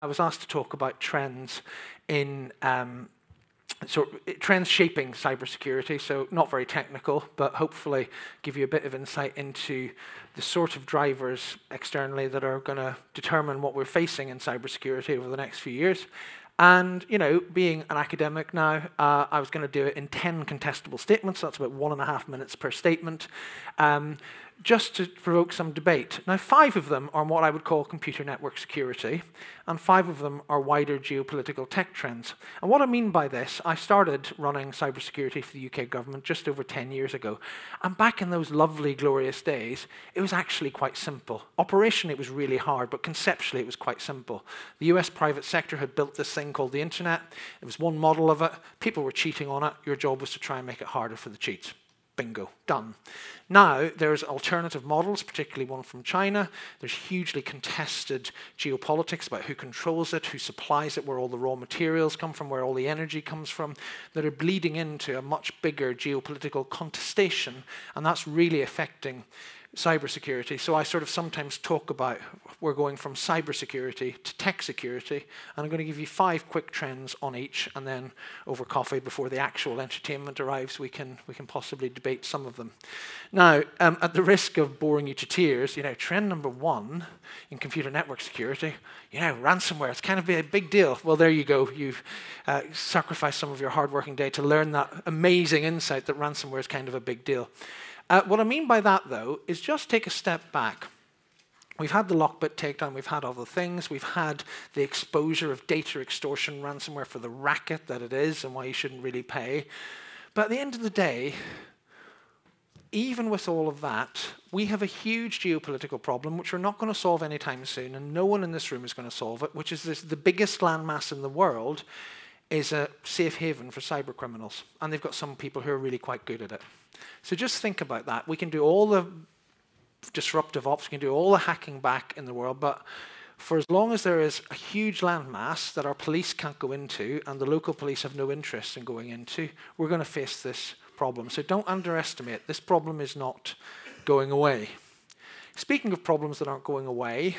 I was asked to talk about trends in trends shaping cybersecurity, so not very technical, but hopefully give you a bit of insight into the sort of drivers externally that are going to determine what we're facing in cybersecurity over the next few years. And, you know, being an academic now, I was going to do it in 10 contestable statements. That's about 1.5 minutes per statement, just to provoke some debate. Now, 5 of them are what I would call computer network security, and 5 of them are wider geopolitical tech trends. And what I mean by this, I started running cybersecurity for the UK government just over 10 years ago. And back in those lovely, glorious days, it was actually quite simple. Operationally, it was really hard, but conceptually, it was quite simple. The US private sector had built this thing called the internet. It was one model of it. People were cheating on it. Your job was to try and make it harder for the cheats. Bingo, done. Now, there's alternative models, particularly one from China. There's hugely contested geopolitics about who controls it, who supplies it, where all the raw materials come from, where all the energy comes from, that are bleeding into a much bigger geopolitical contestation, and that's really affecting cybersecurity. So I sort of sometimes talk about we're going from cybersecurity to tech security, and I'm going to give you 5 quick trends on each, and then over coffee before the actual entertainment arrives, we can possibly debate some of them. Now, at the risk of boring you to tears, you know, trend number 1 in computer network security, you know, ransomware, it's kind of a big deal. Well, there you go. You've sacrificed some of your hard-working day to learn that amazing insight that ransomware is kind of a big deal. What I mean by that, though, is just take a step back. We've had the Lockbit takedown, we've had other things, we've had the exposure of data extortion ransomware for the racket that it is and why you shouldn't really pay. But at the end of the day, even with all of that, we have a huge geopolitical problem which we're not going to solve anytime soon, and no one in this room is going to solve it, which is the biggest landmass in the world is a safe haven for cyber criminals. And they've got some people who are really quite good at it. So just think about that. We can do all the disruptive ops, we can do all the hacking back in the world, but for as long as there is a huge landmass that our police can't go into and the local police have no interest in going into, we're going to face this problem. So don't underestimate, this problem is not going away. Speaking of problems that aren't going away,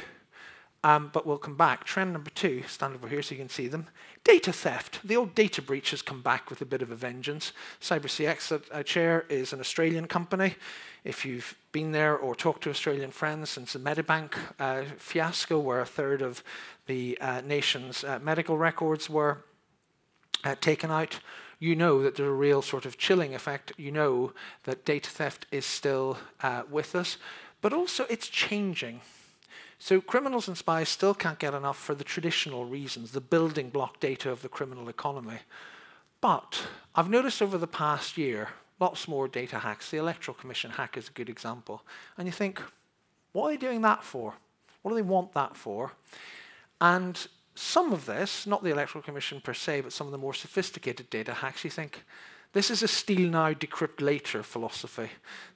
but we'll come back. Trend number 2, stand over here so you can see them. Data theft. The old data breach has come back with a bit of a vengeance. CyberCX that I chair is an Australian company. If you've been there or talked to Australian friends since the Medibank fiasco, where 1/3 of the nation's medical records were taken out, you know that there's a real sort of chilling effect. You know that data theft is still with us, but also it's changing. So criminals and spies still can't get enough for the traditional reasons, the building block data of the criminal economy. But I've noticed over the past year, lots more data hacks. The Electoral Commission hack is a good example. And you think, what are they doing that for? What do they want that for? And some of this, not the Electoral Commission per se, but some of the more sophisticated data hacks, you think, this is a steal now, decrypt later philosophy.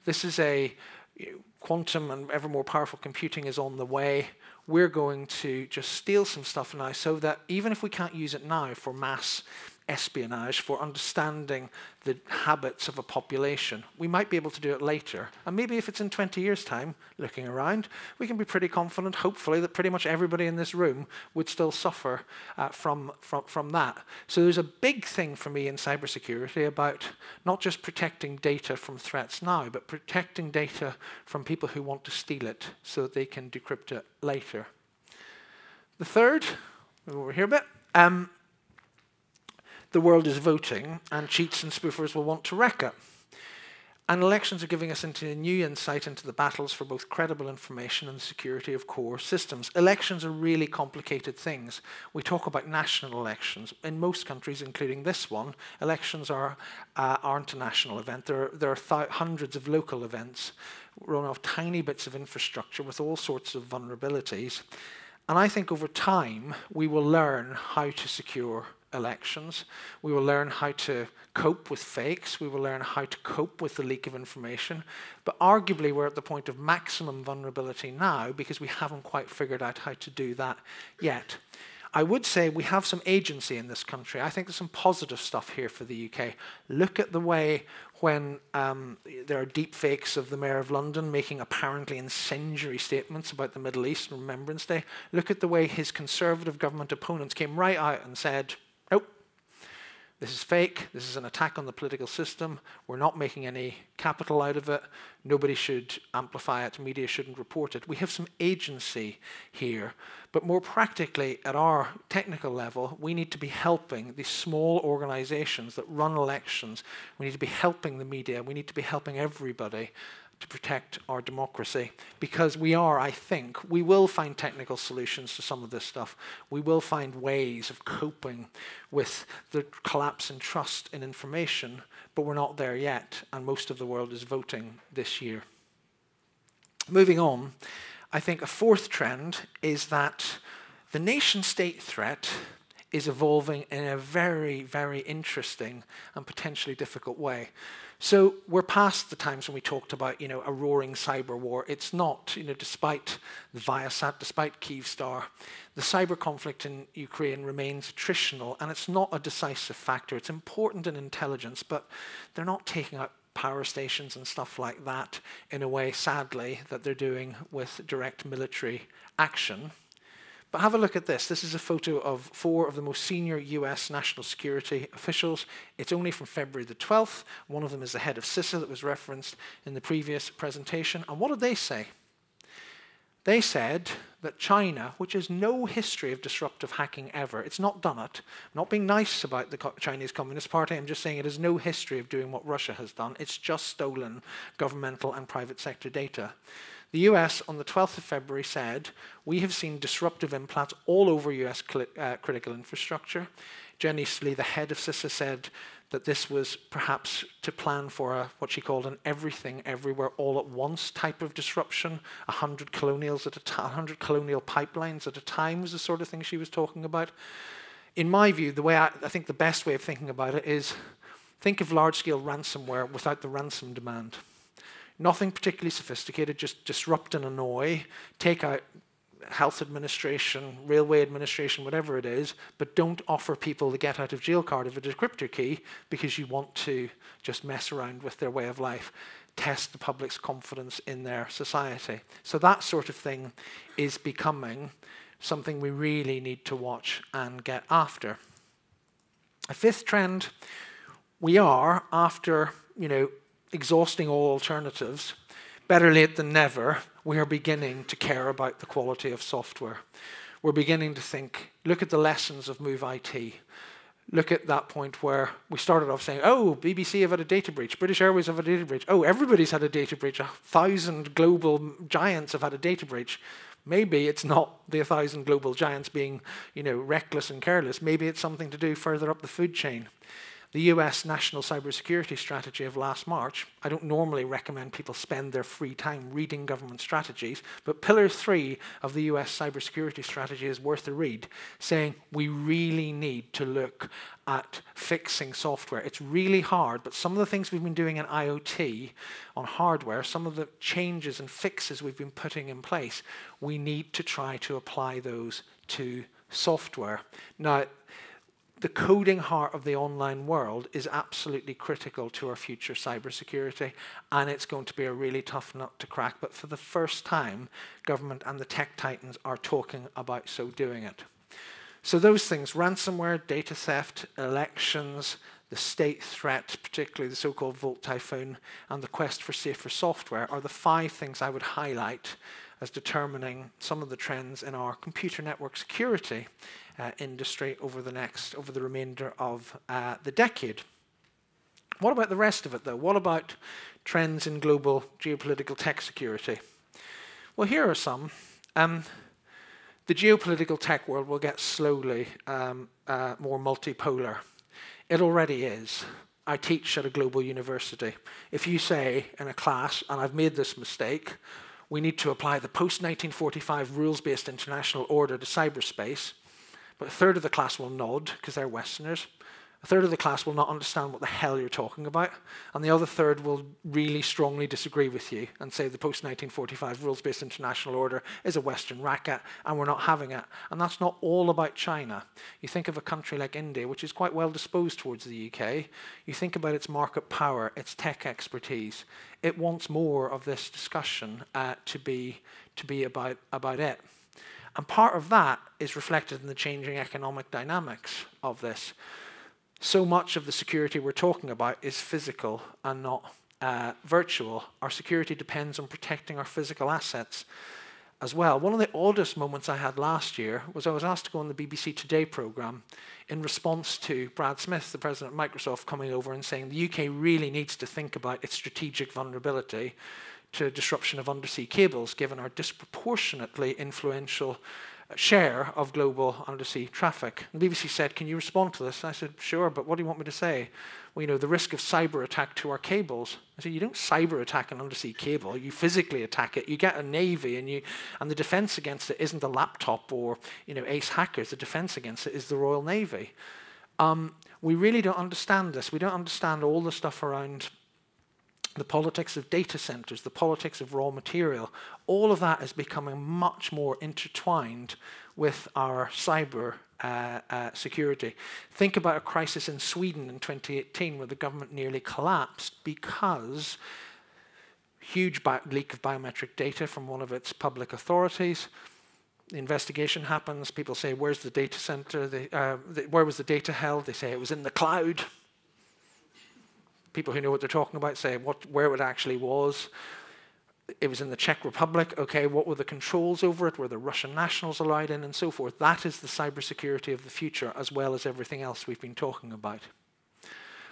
This is a quantum and ever more powerful computing is on the way. We're going to just steal some stuff now so that even if we can't use it now for mass espionage, for understanding the habits of a population, we might be able to do it later. And maybe if it's in 20 years' time, looking around, we can be pretty confident, hopefully, that pretty much everybody in this room would still suffer from that. So there's a big thing for me in cybersecurity about not just protecting data from threats now, but protecting data from people who want to steal it so that they can decrypt it later. The third, over here a bit, the world is voting, and cheats and spoofers will want to wreck it. And elections are giving us into a new insight into the battles for both credible information and the security of core systems. Elections are really complicated things. We talk about national elections. In most countries, including this one, elections aren't a national event. There are hundreds of local events run off tiny bits of infrastructure with all sorts of vulnerabilities. And I think over time, we will learn how to secure elections. We will learn how to cope with fakes. We will learn how to cope with the leak of information. But arguably, we're at the point of maximum vulnerability now because we haven't quite figured out how to do that yet. I would say we have some agency in this country. I think there's some positive stuff here for the UK. Look at the way when there are deep fakes of the Mayor of London making apparently incendiary statements about the Middle East on Remembrance Day. Look at the way his Conservative government opponents came right out and said, nope, this is fake, this is an attack on the political system, we're not making any capital out of it, nobody should amplify it, media shouldn't report it. We have some agency here, but more practically at our technical level, we need to be helping these small organizations that run elections, we need to be helping the media, we need to be helping everybody to protect our democracy, because we are, I think, we will find technical solutions to some of this stuff. We will find ways of coping with the collapse in trust in information, but we're not there yet, and most of the world is voting this year. Moving on, I think a fourth trend is that the nation-state threat is evolving in a very, very interesting and potentially difficult way. So we're past the times when we talked about, a roaring cyber war. It's not, despite the Viasat, despite Kyivstar, the cyber conflict in Ukraine remains attritional, and it's not a decisive factor. It's important in intelligence, but they're not taking out power stations and stuff like that in a way, sadly, that they're doing with direct military action. But have a look at this. This is a photo of 4 of the most senior US national security officials. It's only from February the 12th. One of them is the head of CISA that was referenced in the previous presentation. And what did they say? They said that China, which has no history of disruptive hacking ever, it's not done it. I'm not being nice about the Chinese Communist Party, I'm just saying it has no history of doing what Russia has done. It's just stolen governmental and private sector data. The US on the 12th of February said, we have seen disruptive implants all over US critical infrastructure. Jenny Slee, the head of CISA, said that this was perhaps to plan for what she called an everything, everywhere, all at once type of disruption. 100 colonial pipelines at a time was the sort of thing she was talking about. In my view, the way I think the best way of thinking about it is think of large-scale ransomware without the ransom demand. Nothing particularly sophisticated, just disrupt and annoy, take out health administration, railway administration, whatever it is, but don't offer people the get out of jail card of a decryptor key because you want to just mess around with their way of life, test the public's confidence in their society. So that sort of thing is becoming something we really need to watch and get after. A fifth trend, we are, after, exhausting all alternatives, better late than never, we are beginning to care about the quality of software. We're beginning to think, look at the lessons of Move IT. Look at that point where we started off saying, oh, BBC have had a data breach, British Airways have had a data breach, oh, everybody's had a data breach, 1,000 global giants have had a data breach. Maybe it's not the 1,000 global giants being, reckless and careless. Maybe it's something to do further up the food chain. The US National Cybersecurity Strategy of last March, I don't normally recommend people spend their free time reading government strategies, but Pillar 3 of the US Cybersecurity Strategy is worth a read, saying we really need to look at fixing software. It's really hard, but some of the things we've been doing in IoT on hardware, some of the changes and fixes we've been putting in place, we need to try to apply those to software. Now, the coding heart of the online world is absolutely critical to our future cybersecurity, and it's going to be a really tough nut to crack. But for the first time, government and the tech titans are talking about so doing it. So those things, ransomware, data theft, elections, the state threat, particularly the so-called Volt Typhoon, and the quest for safer software are the 5 things I would highlight as determining some of the trends in our computer network security industry over the remainder of the decade. What about the rest of it, though? What about trends in global geopolitical tech security? Well, here are some. The geopolitical tech world will get slowly more multipolar. It already is. I teach at a global university. If you say in a class, and I've made this mistake, we need to apply the post-1945 rules-based international order to cyberspace, but a third of the class will nod because they're Westerners. A third of the class will not understand what the hell you're talking about, and the other third will really strongly disagree with you and say the post-1945 rules-based international order is a Western racket and we're not having it. And that's not all about China. You think of a country like India, which is quite well disposed towards the UK. You think about its market power, its tech expertise. It wants more of this discussion to be about it. And part of that is reflected in the changing economic dynamics of this. So much of the security we're talking about is physical and not virtual. Our security depends on protecting our physical assets as well. One of the oddest moments I had last year was I was asked to go on the BBC Today programme in response to Brad Smith, the president of Microsoft, coming over and saying the UK really needs to think about its strategic vulnerability to disruption of undersea cables, given our disproportionately influential share of global undersea traffic. The BBC said, can you respond to this? I said, sure, but what do you want me to say? Well, you know, the risk of cyber attack to our cables. I said, you don't cyber attack an undersea cable, you physically attack it. You get a navy and the defense against it isn't a laptop or, you know, ace hackers. The defense against it is the Royal Navy. We really don't understand this. We don't understand all the stuff around the politics of data centers, the politics of raw material. All of that is becoming much more intertwined with our cyber security. Think about a crisis in Sweden in 2018 where the government nearly collapsed because huge leak of biometric data from one of its public authorities. The investigation happens. People say, where's the data center? Where was the data held? They say it was in the cloud. People who know what they're talking about say where it actually was. It was in the Czech Republic. Okay, what were the controls over it? Were the Russian nationals allowed in and so forth? That is the cybersecurity of the future, as well as everything else we've been talking about.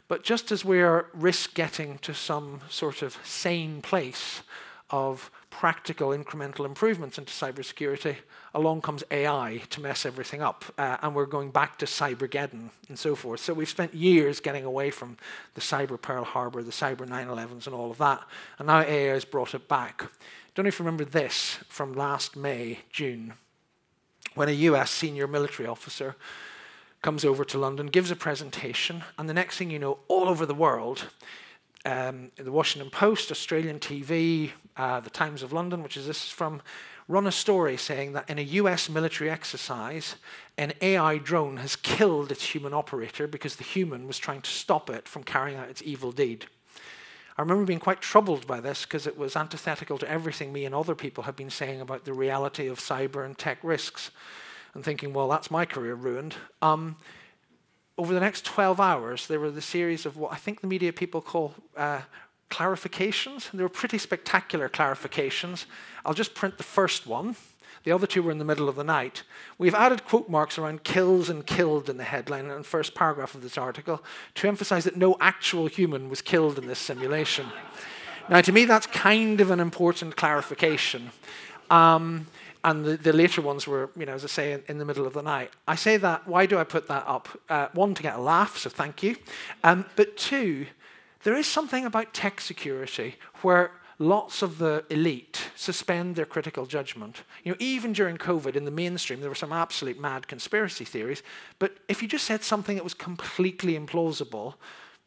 But just as we're risk getting to some sort of sane place of practical incremental improvements into cybersecurity, along comes AI to mess everything up. And we're going back to Cybergeddon and so forth. So we've spent years getting away from the cyber Pearl Harbor, the cyber 9/11s and all of that. And now AI has brought it back. Don't know if you remember this from last May, June, when a US senior military officer comes over to London, gives a presentation, and the next thing you know, all over the world, the Washington Post, Australian TV, the Times of London, which is this from, run a story saying that in a US military exercise, an AI drone has killed its human operator because the human was trying to stop it from carrying out its evil deed. I remember being quite troubled by this because it was antithetical to everything me and other people have been saying about the reality of cyber and tech risks, and thinking, well, that's my career ruined. Over the next 12 hours, there were the series of what I think the media people call clarifications. They were pretty spectacular clarifications. I'll just print the first one. The other two were in the middle of the night. We've added quote marks around kills and killed in the headline and first paragraph of this article to emphasize that no actual human was killed in this simulation. Now, to me, that's kind of an important clarification. And the later ones were, you know, as I say, in the middle of the night. I say that, why do I put that up? One, to get a laugh, so thank you. But two, there is something about tech security where lots of the elite suspend their critical judgment. You know, even during COVID in the mainstream, there were some absolute mad conspiracy theories. But if you just said something that was completely implausible,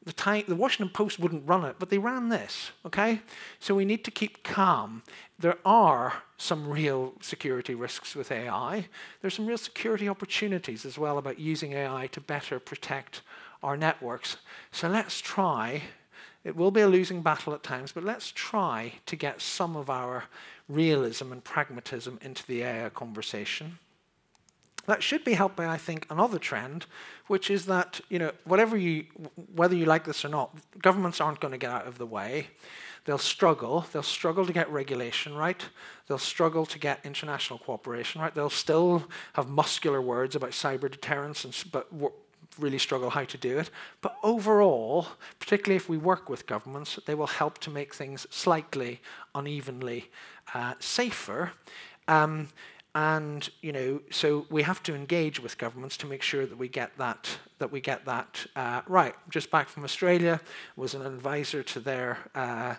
the Washington Post wouldn't run it, but they ran this, okay? So we need to keep calm. There are some real security risks with AI. There's some real security opportunities as well about using AI to better protect our networks. So let's try, it will be a losing battle at times, but let's try to get some of our realism and pragmatism into the AI conversation. That should be helped by, I think, another trend, which is that, you know, whether you like this or not, governments aren't going to get out of the way. They'll struggle to get regulation right. They'll struggle to get international cooperation right. They'll still have muscular words about cyber deterrence, but really struggle how to do it. But overall, particularly if we work with governments, they will help to make things slightly unevenly safer. And you know, so we have to engage with governments to make sure that we get that right. Just back from Australia, was an advisor to their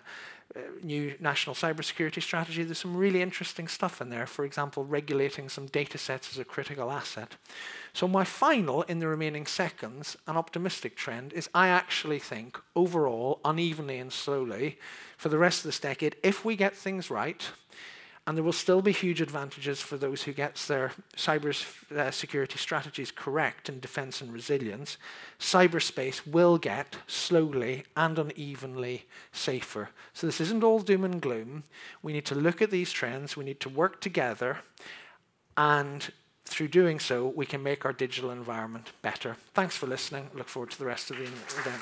new national cybersecurity strategy, there's some really interesting stuff in there. For example, regulating some data sets as a critical asset. So my final, in the remaining seconds, an optimistic trend is I actually think, overall, unevenly and slowly, for the rest of this decade, if we get things right, and there will still be huge advantages for those who get their cybersecurity strategies correct in defense and resilience, cyberspace will get slowly and unevenly safer. So this isn't all doom and gloom. We need to look at these trends. We need to work together. And through doing so, we can make our digital environment better. Thanks for listening. Look forward to the rest of the event.